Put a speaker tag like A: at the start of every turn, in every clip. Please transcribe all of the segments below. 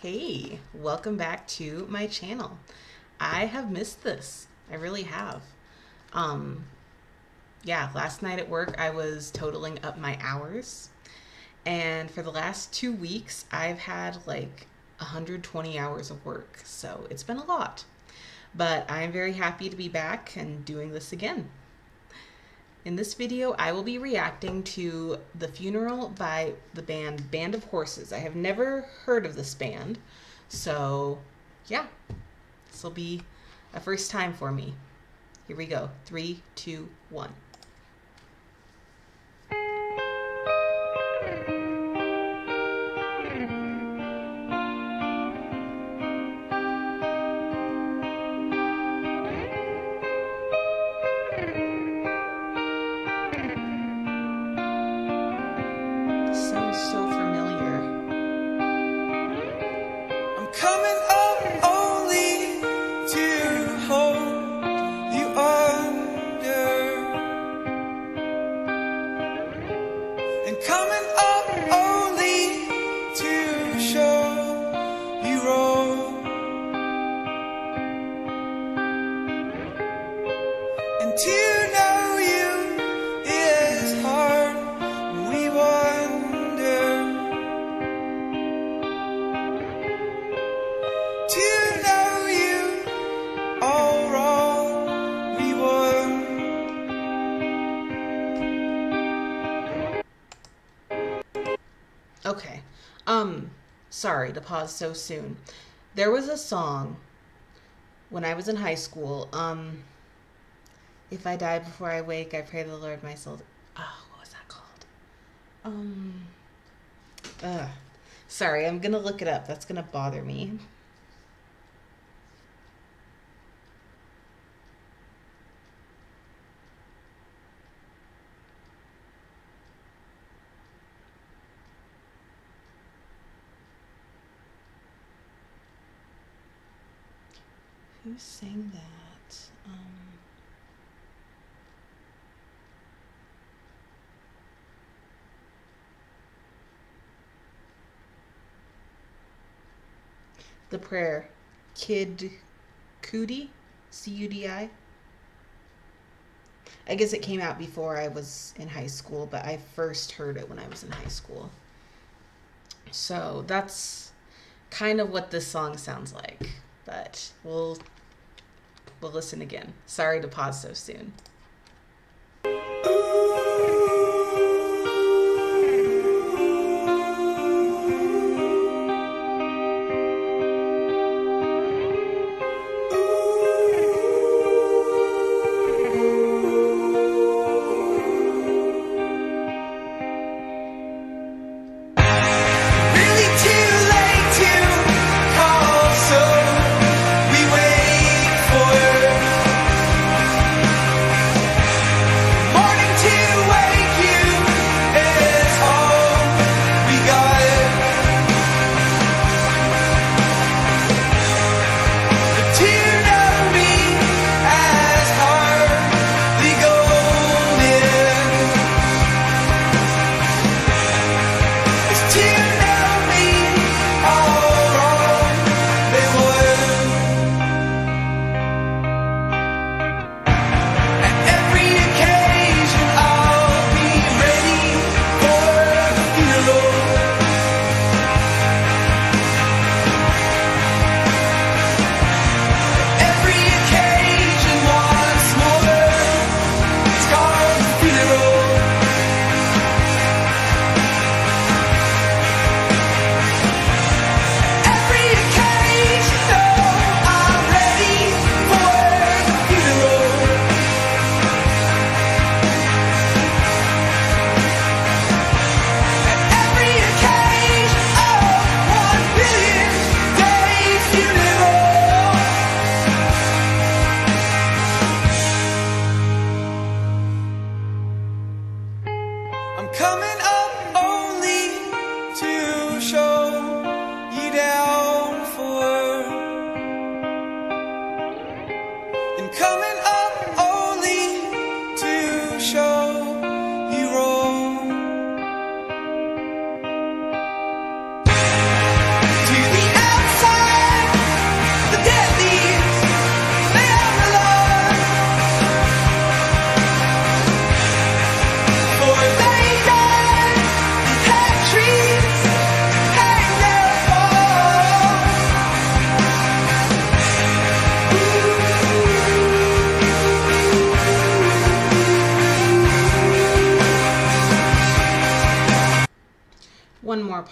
A: Hey, welcome back to my channel. I have missed this. I really have. Yeah, last night at work I was totaling up my hours, and for the last 2 weeks I've had like 120 hours of work, so it's been a lot. But I'm very happy to be back and doing this again. In this video, I will be reacting to The Funeral by the band Band of Horses. I have never heard of this band, so yeah, this will be a first time for me. Here we go. 3, 2, 1. Sounds so familiar.
B: I'm coming up only to hold you under, and coming up only to show you wrong, and to know you is hard when we wonder. To know you all wrong, we won.
A: Okay. Sorry to pause so soon. There was a song when I was in high school. If I die before I wake, I pray to the Lord my soul. Oh, what was that called? Sorry, I'm gonna look it up. That's gonna bother me. Who sang that? The Prayer. Kid Cudi? C-U-D-I? I guess it came out before I was in high school, but I first heard it when I was in high school. So that's kind of what this song sounds like. But we'll listen again. Sorry to pause so soon.
B: Really too late to call, so we wait for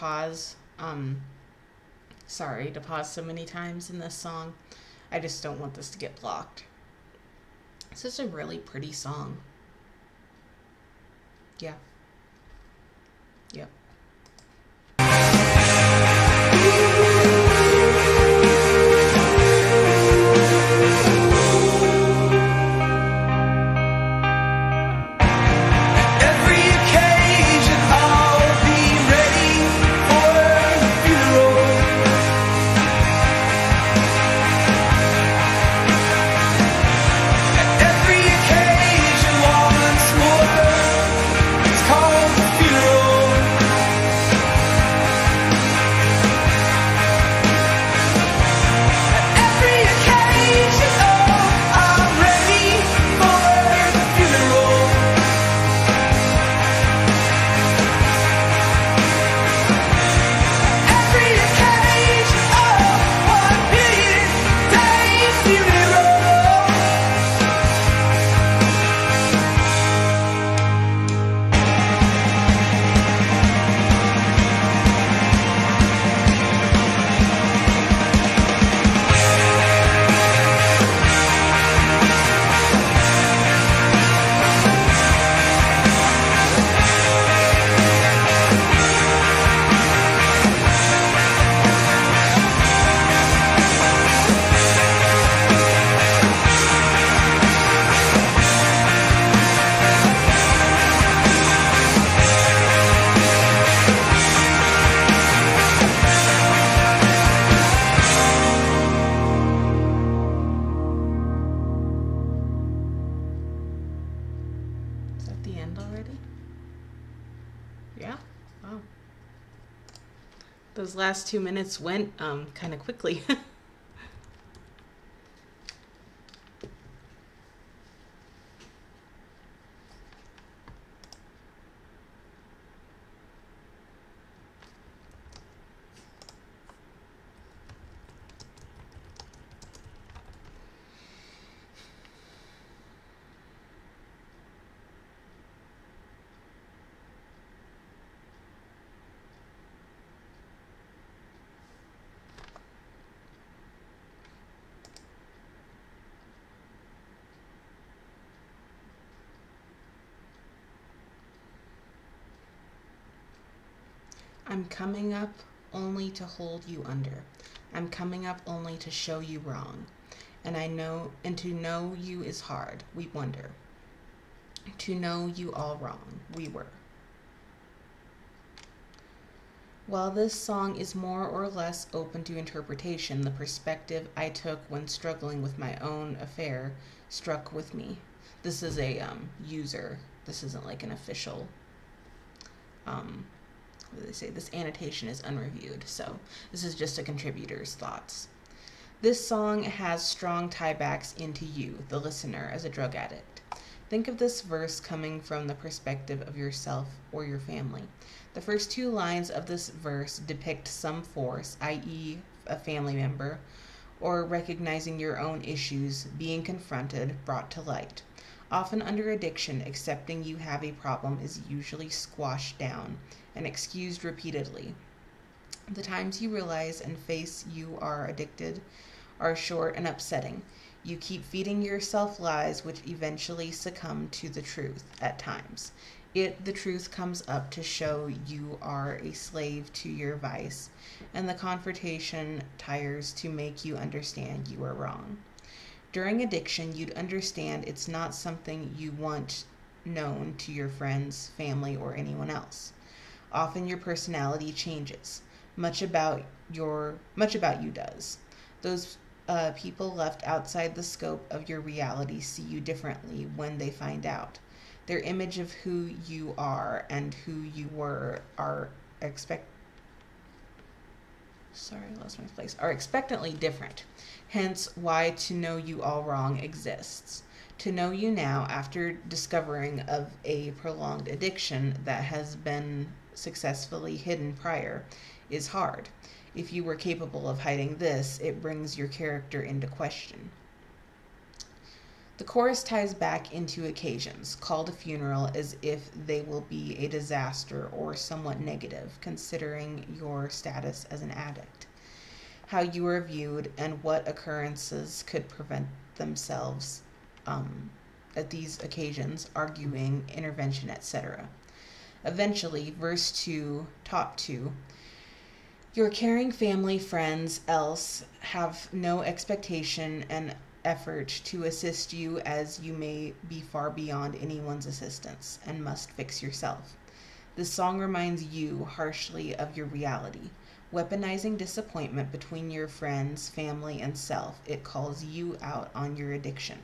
A: pause. Sorry to pause so many times in this song. I just don't want this to get blocked. This is a really pretty song. Yeah. Yep.
B: Every occasion I'll be ready for the funeral. Every occasion once more, it's called the funeral. Every occasion, oh, I'm ready for the funeral. Every occasion, oh, 1 billion days funeral.
A: Is that the end already? Yeah? Wow. Those last 2 minutes went kind of quickly. I'm coming up only to hold you under. I'm coming up only to show you wrong. And to know you is hard, we wonder. To know you all wrong, we were. While this song is more or less open to interpretation, the perspective I took when struggling with my own affair struck with me. This is a user. This isn't like an official what do they say? This annotation is unreviewed, so this is just a contributor's thoughts. This song has strong tiebacks into you, the listener, as a drug addict. Think of this verse coming from the perspective of yourself or your family. The first 2 lines of this verse depict some force, i.e., a family member, or recognizing your own issues, being confronted, brought to light. Often under addiction, accepting you have a problem is usually squashed down and excused repeatedly. The times you realize and face you are addicted are short and upsetting. You keep feeding yourself lies which eventually succumb to the truth at times. The truth comes up to show you are a slave to your vice, and the confrontation tires to make you understand you are wrong. During addiction, you'd understand it's not something you want known to your friends, family, or anyone else. Often your personality changes. Much about you does. Those people left outside the scope of your reality see you differently when they find out. Their image of who you are and who you were are expectantly different. Hence why To Know You All Wrong exists. To know you now after discovering of a prolonged addiction that has been successfully hidden prior is hard. If you were capable of hiding this, it brings your character into question. The chorus ties back into occasions, called a funeral as if they will be a disaster or somewhat negative, considering your status as an addict, how you are viewed, and what occurrences could prevent themselves at these occasions, arguing, intervention, etc. Eventually, verse 2, top 2, your caring family, friends, else have no expectation and effort to assist you, as you may be far beyond anyone's assistance and must fix yourself. This song reminds you harshly of your reality. Weaponizing disappointment between your friends, family, and self, it calls you out on your addiction,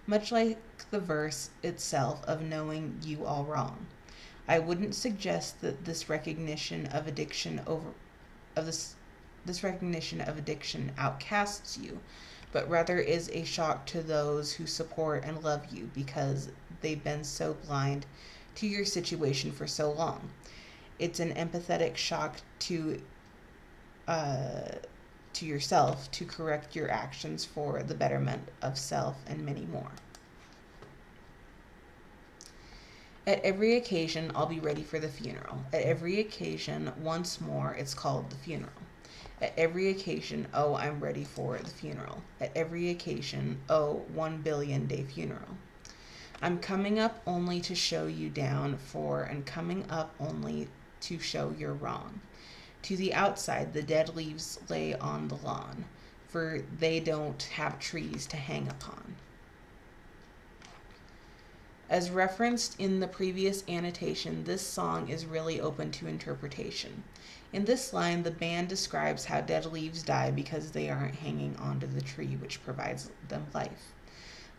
A: much like the verse itself of knowing you all wrong. I wouldn't suggest that this recognition of addiction outcasts you, but rather is a shock to those who support and love you because they've been so blind to your situation for so long. It's an empathetic shock to yourself to correct your actions for the betterment of self and many more. At every occasion, I'll be ready for the funeral. At every occasion, once more, it's called the funeral. At every occasion, oh, I'm ready for the funeral. At every occasion, oh, 1 billion day funeral. I'm coming up only to show you down for, and coming up only to show you're wrong. To the outside, the dead leaves lay on the lawn, for they don't have trees to hang upon. As referenced in the previous annotation, this song is really open to interpretation. In this line, the band describes how dead leaves die because they aren't hanging onto the tree which provides them life.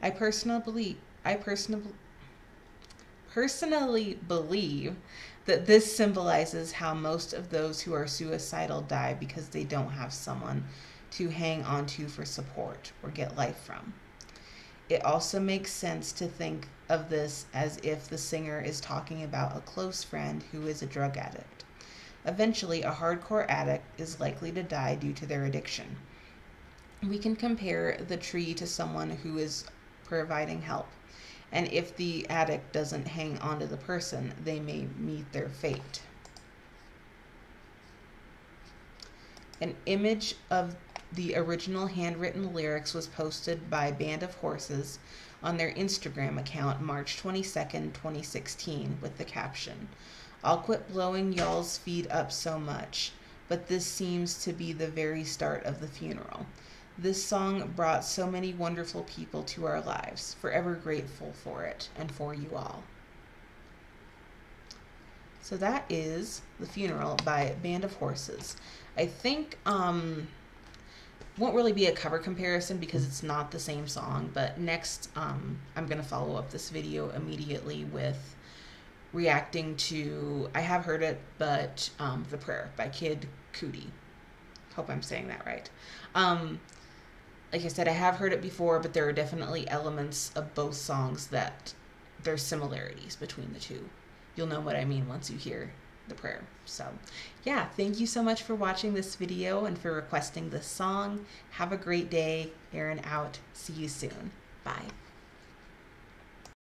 A: I personally believe that this symbolizes how most of those who are suicidal die because they don't have someone to hang onto for support or get life from. It also makes sense to think of this as if the singer is talking about a close friend who is a drug addict. Eventually, a hardcore addict is likely to die due to their addiction. We can compare the tree to someone who is providing help, and if the addict doesn't hang on to the person, they may meet their fate. An image of the original handwritten lyrics was posted by Band of Horses on their Instagram account March 22nd, 2016, with the caption, "I'll quit blowing y'all's feet up so much, but this seems to be the very start of the funeral. This song brought so many wonderful people to our lives. Forever grateful for it and for you all." So that is The Funeral by Band of Horses. I think won't really be a cover comparison because it's not the same song, but next I'm going to follow up this video immediately with reacting to, I have heard it, but The Prayer by Kid Cudi. Hope I'm saying that right. Like I said, I have heard it before, but there are definitely elements of both songs that there's similarities between the two. You'll know what I mean once you hear The Prayer. So yeah, thank you so much for watching this video and for requesting this song. Have a great day. Erin out. See you soon. Bye.